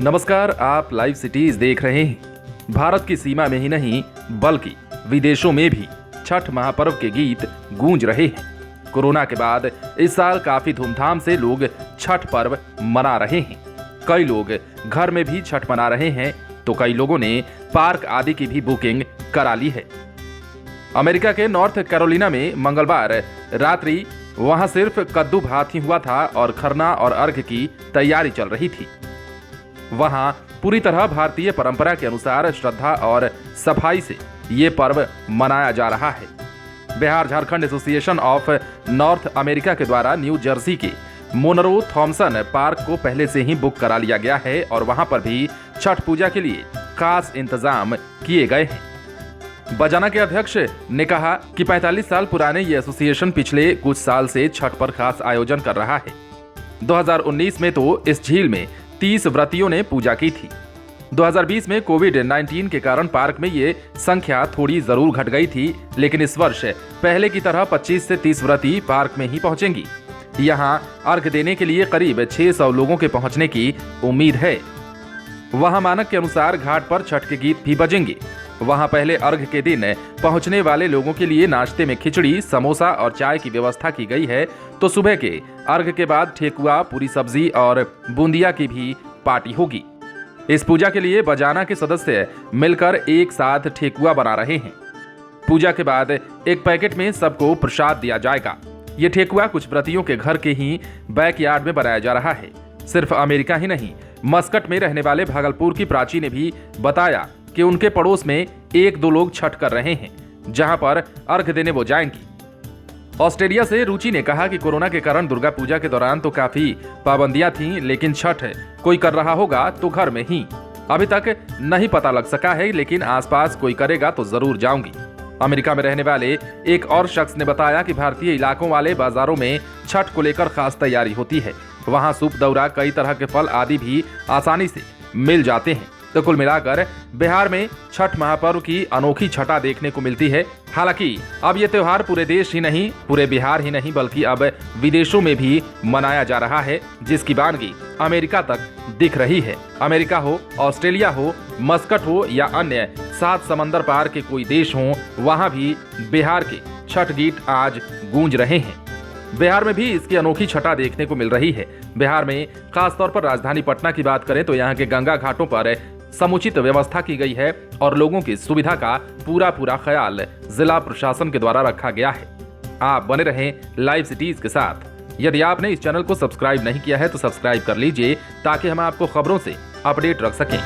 नमस्कार, आप live cities देख रहे हैं। भारत की सीमा में ही नहीं बल्कि विदेशों में भी छठ महापर्व के गीत गूंज रहे हैं। कोरोना के बाद इस साल काफी धूमधाम से लोग छठ पर्व मना रहे हैं। कई लोग घर में भी छठ मना रहे हैं तो कई लोगों ने पार्क आदि की भी बुकिंग करा ली है। अमेरिका के नॉर्थ कैरोलिना में मंगलवार रात्रि वहां सिर्फ कद्दू भात ही हुआ था और खरना और अर्घ की तैयारी चल रही थी। वहां पूरी तरह भारतीय परंपरा के अनुसार श्रद्धा और सफाई से ये पर्व मनाया जा रहा है। Bihar Jharkhand association of north America के द्वारा न्यू जर्सी के मोनरो थॉमसन पार्क को पहले से ही बुक करा लिया गया है और वहां पर भी छठ पूजा के लिए खास इंतजाम किए गए हैं। बजाना के अध्यक्ष ने कहा कि 45 साल पुराने ये एसोसिएशन पिछले कुछ साल से छठ पर खास आयोजन कर रहा है। 2019 में तो इस झील में 30 व्रतियों ने पूजा की थी। 2020 में कोविड-19 के कारण पार्क में ये संख्या थोड़ी जरूर घट गई थी, लेकिन इस वर्ष पहले की तरह 25 से 30 व्रती पार्क में ही पहुंचेंगी। यहां अर्घ देने के लिए करीब 600 लोगों के पहुंचने की उम्मीद है। वहां मानक के अनुसार घाट पर छठ के गीत भी बजेंगे। वहां पहले अर्घ के दिन पहुंचने वाले लोगों के लिए नाश्ते में खिचड़ी, समोसा और चाय की व्यवस्था की गई है, तो सुबह के अर्घ के बाद ठेकुआ, पूरी सब्जी और बूंदिया की भी पार्टी होगी। इस पूजा के लिए बजाना के सदस्य मिलकर एक साथ ठेकुआ बना रहे हैं। पूजा के बाद एक पैकेट में सबको प्रसाद दिया जाएगा। ये ठेकुआ कुछ व्रतियों के घर के ही बैकयार्ड में बनाया जा रहा है। सिर्फ अमेरिका ही नहीं, मस्कट में रहने वाले भागलपुर की प्राची ने भी बताया कि उनके पड़ोस में 1-2 लोग छठ कर रहे हैं, जहां पर अर्घ देने वो जाएंगी। ऑस्ट्रेलिया से रुचि ने कहा कि कोरोना के कारण दुर्गा पूजा के दौरान तो काफी पाबंदियां थीं, लेकिन छठ कोई कर रहा होगा तो घर में ही। अभी तक नहीं पता लग सका है, लेकिन आसपास कोई करेगा तो जरूर जाऊंगी। अमेरिका में रहने वाले एक और शख्स ने बताया कि भारतीय इलाकों वाले बाजारों में छठ को लेकर खास तैयारी होती है। वहां सूप, दौरा, कई तरह के फल आदि भी आसानी से मिल जाते हैं। तो कुल मिलाकर बिहार में छठ महापर्व की अनोखी छटा देखने को मिलती है। हालांकि अब ये त्योहार पूरे देश ही नहीं, पूरे बिहार ही नहीं, बल्कि अब विदेशों में भी मनाया जा रहा है, जिसकी वानगी अमेरिका तक दिख रही है। अमेरिका हो, ऑस्ट्रेलिया हो, मस्कट हो या अन्य 7 समंदर पार के कोई देश हो, वहां भी बिहार के छठ गीत आज गूंज रहे हैं। बिहार में भी इसकी अनोखी छटा देखने को मिल रही है। बिहार में खासतौर पर राजधानी पटना की बात करें तो यहाँ के गंगा घाटों पर समुचित व्यवस्था की गई है और लोगों की सुविधा का पूरा ख्याल जिला प्रशासन के द्वारा रखा गया है। आप बने रहें लाइव सिटीज के साथ। यदि आपने इस चैनल को सब्सक्राइब नहीं किया है तो सब्सक्राइब कर लीजिए, ताकि हम आपको खबरों से अपडेट रख सकें।